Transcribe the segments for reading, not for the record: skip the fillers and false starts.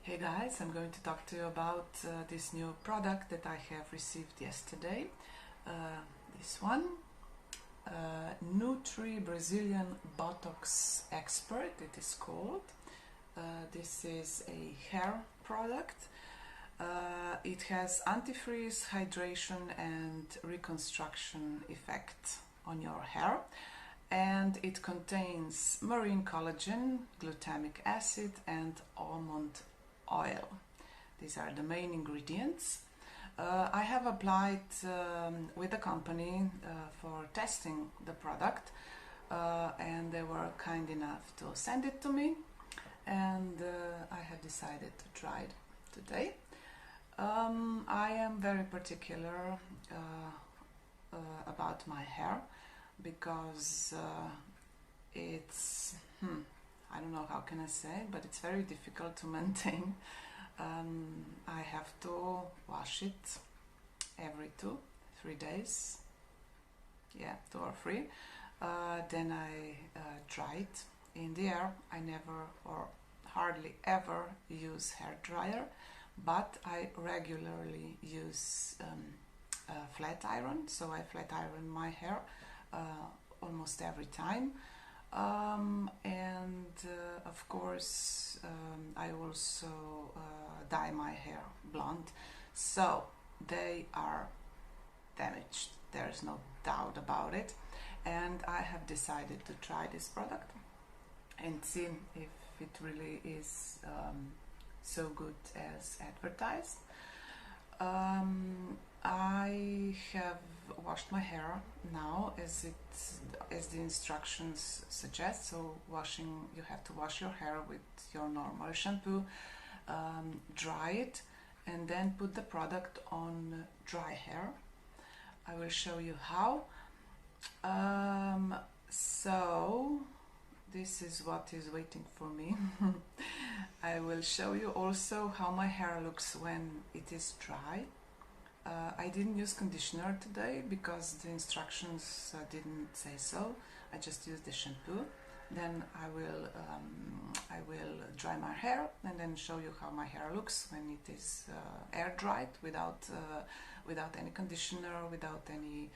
Hey guys, I'm going to talk to you about this new product that I have received yesterday. This one, Nutri Brazilian Botox Expert, it is called. This is a hair product. It has antifreeze, hydration and reconstruction effect on your hair. And it contains marine collagen, glutamic acid and almond oil. These are the main ingredients. I have applied with the company for testing the product and they were kind enough to send it to me, and I have decided to try it today. I am very particular about my hair because it's I don't know how can I say, but it's very difficult to maintain. I have to wash it every 2-3 days, yeah, 2 or 3. Then I dry it in the air. I never or hardly ever use hair dryer, but I regularly use a flat iron, so I flat iron my hair almost every time. Of course I also dye my hair blonde, so they are damaged, there's no doubt about it, and I have decided to try this product and see if it really is so good as advertised. I have washed my hair now as the instructions suggest. So you have to wash your hair with your normal shampoo, dry it and then put the product on dry hair. I will show you how. So this is what is waiting for me. I will show you also how my hair looks when it is dry. I didn't use conditioner today because the instructions didn't say so. I just used the shampoo. Then I will dry my hair and then show you how my hair looks when it is air dried without any conditioner, without any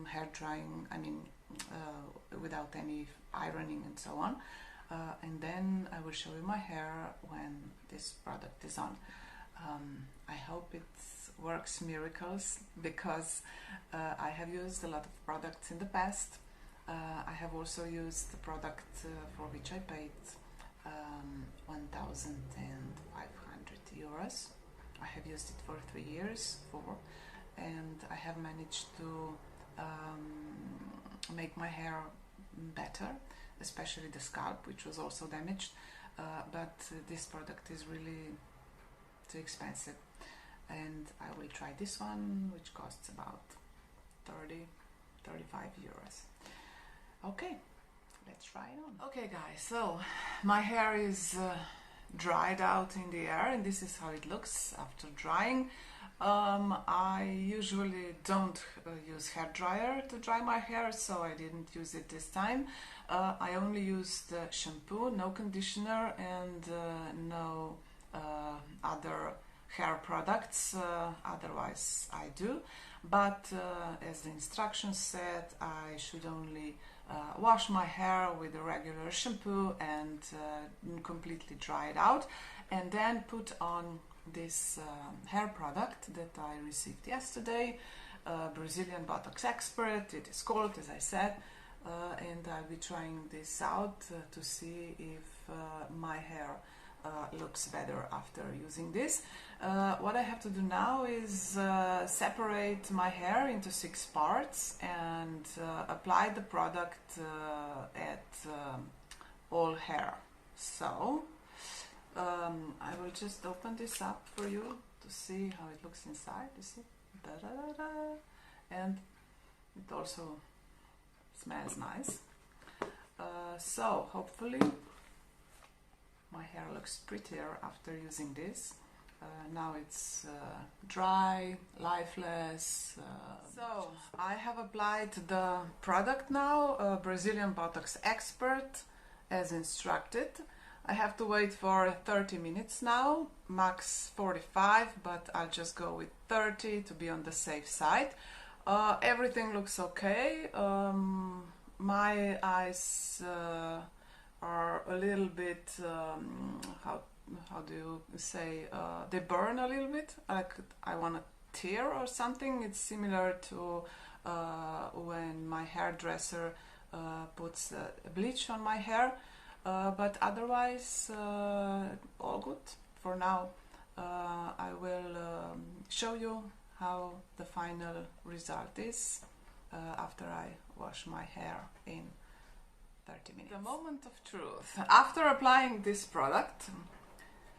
hair drying, without any ironing and so on. And then I will show you my hair when this product is on. I hope it works miracles, because I have used a lot of products in the past. I have also used the product for which I paid 1,500 euros. I have used it for 3 years, and I have managed to make my hair better, especially the scalp, which was also damaged. But this product is really too expensive, and I will try this one, which costs about 30-35 euros. Okay, let's try it on. Okay guys, so my hair is dried out in the air, and this is how it looks after drying. I usually don't use hair dryer to dry my hair, so I didn't use it this time. I only used shampoo, no conditioner, and no other hair products, otherwise I do. But as the instructions said, I should only wash my hair with a regular shampoo and completely dry it out, and then put on this hair product that I received yesterday, Brazilian Botox Expert, it is called, as I said, and I'll be trying this out to see if my hair looks better after using this. What I have to do now is separate my hair into 6 parts and apply the product at all hair. So I will just open this up for you to see how it looks inside. You see? Da-da-da-da. And it also smells nice. So hopefully my hair looks prettier after using this. Now it's dry, lifeless. So I have applied the product now, Brazilian Botox Expert, as instructed. I have to wait for 30 minutes now, max 45, but I'll just go with 30 to be on the safe side. Everything looks okay. My eyes are a little bit, how do you say, they burn a little bit, like I want to tear or something. It's similar to when my hairdresser puts bleach on my hair. But otherwise, all good for now. I will show you how the final result is after I wash my hair in 30 minutes. The moment of truth. After applying this product,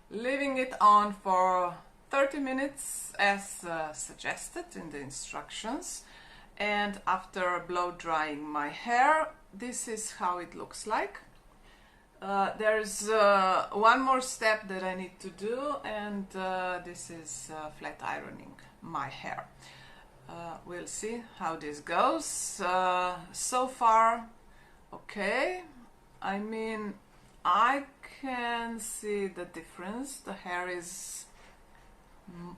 leaving it on for 30 minutes as suggested in the instructions, and after blow drying my hair, this is how it looks like. There's one more step that I need to do, and this is flat ironing my hair. We'll see how this goes. So far, okay. I mean, I can see the difference. The hair is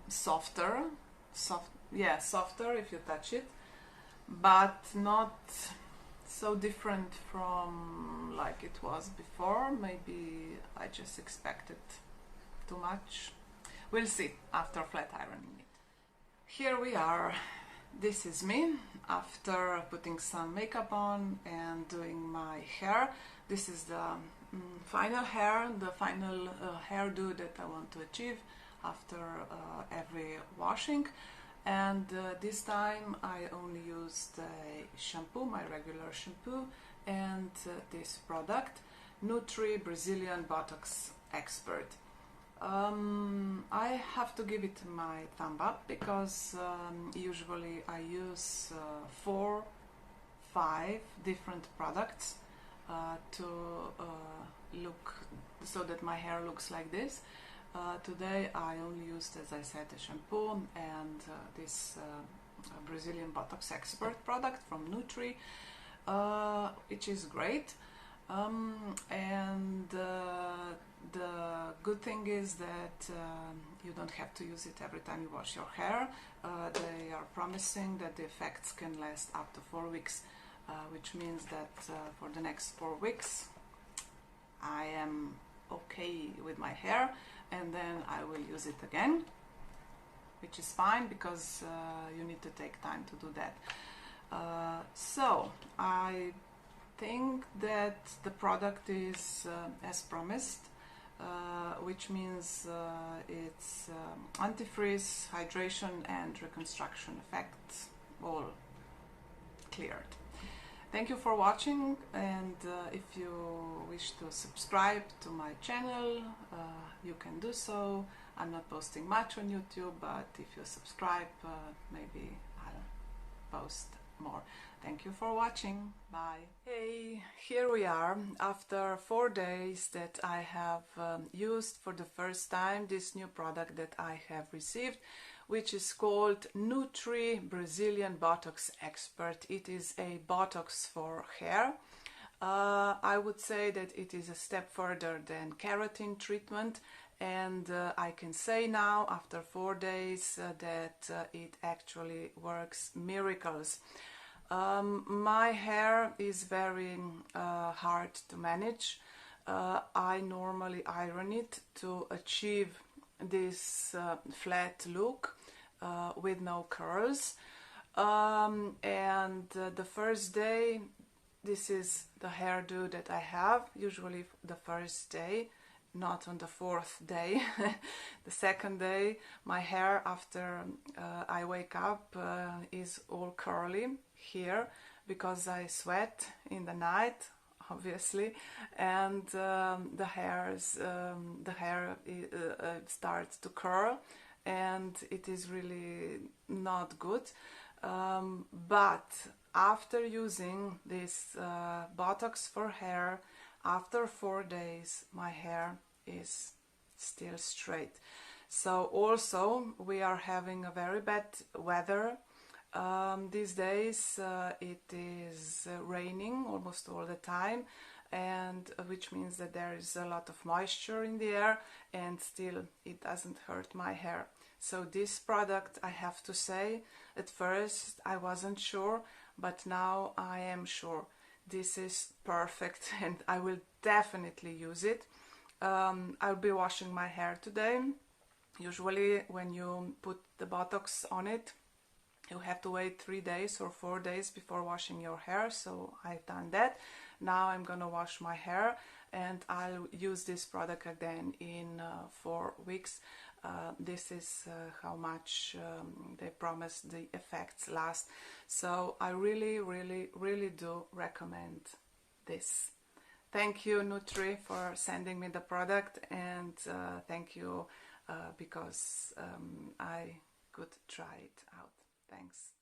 softer, softer if you touch it, but not so different from like it was before. Maybe I just expected too much. We'll see after flat ironing it. Here we are. This is me after putting some makeup on and doing my hair. This is the final hair, the final hairdo that I want to achieve after every washing. And this time I only used shampoo, my regular shampoo, and this product, Nutri Brazilian Botox Expert. I have to give it my thumb up because usually I use 4-5 different products to look so that my hair looks like this. Today I only used, as I said, a shampoo and this Brazilian Botox Expert product from Nutri, which is great. And the good thing is that you don't have to use it every time you wash your hair. They are promising that the effects can last up to 4 weeks, which means that for the next 4 weeks I am okay with my hair, and then I will use it again, which is fine because you need to take time to do that. So I think that the product is as promised, which means it's antifreeze, hydration and reconstruction effects all cleared. Thank you for watching, and if you wish to subscribe to my channel, you can do so. I'm not posting much on YouTube, but if you subscribe, maybe I'll post more. Thank you for watching. Bye. Hey, here we are after 4 days that I have used for the first time this new product that I have received, which is called Nutri Brazilian Botox Expert. It is a Botox for hair. I would say that it is a step further than keratin treatment, and I can say now after 4 days that it actually works miracles. My hair is very hard to manage. I normally iron it to achieve this flat look with no curls, and the first day, this is the hairdo that I have, usually the first day, not on the 4th day. The second day, my hair after I wake up is all curly here because I sweat in the night, obviously, and the hair starts to curl, and it is really not good. But after using this Botox for hair, after 4 days, my hair is still straight. So also we are having a very bad weather these days. It is raining almost all the time. and which means that there is a lot of moisture in the air, and still it doesn't hurt my hair. So this product, I have to say, at first I wasn't sure, but now I am sure. This is perfect and I will definitely use it. I'll be washing my hair today. Usually when you put the Botox on it, you have to wait 3 days or 4 days before washing your hair, so I've done that. Now I'm gonna wash my hair and I'll use this product again in 4 weeks. This is how much they promise the effects last. So I really do recommend this. Thank you, Nutri, for sending me the product, and thank you because I could try it out. Thanks.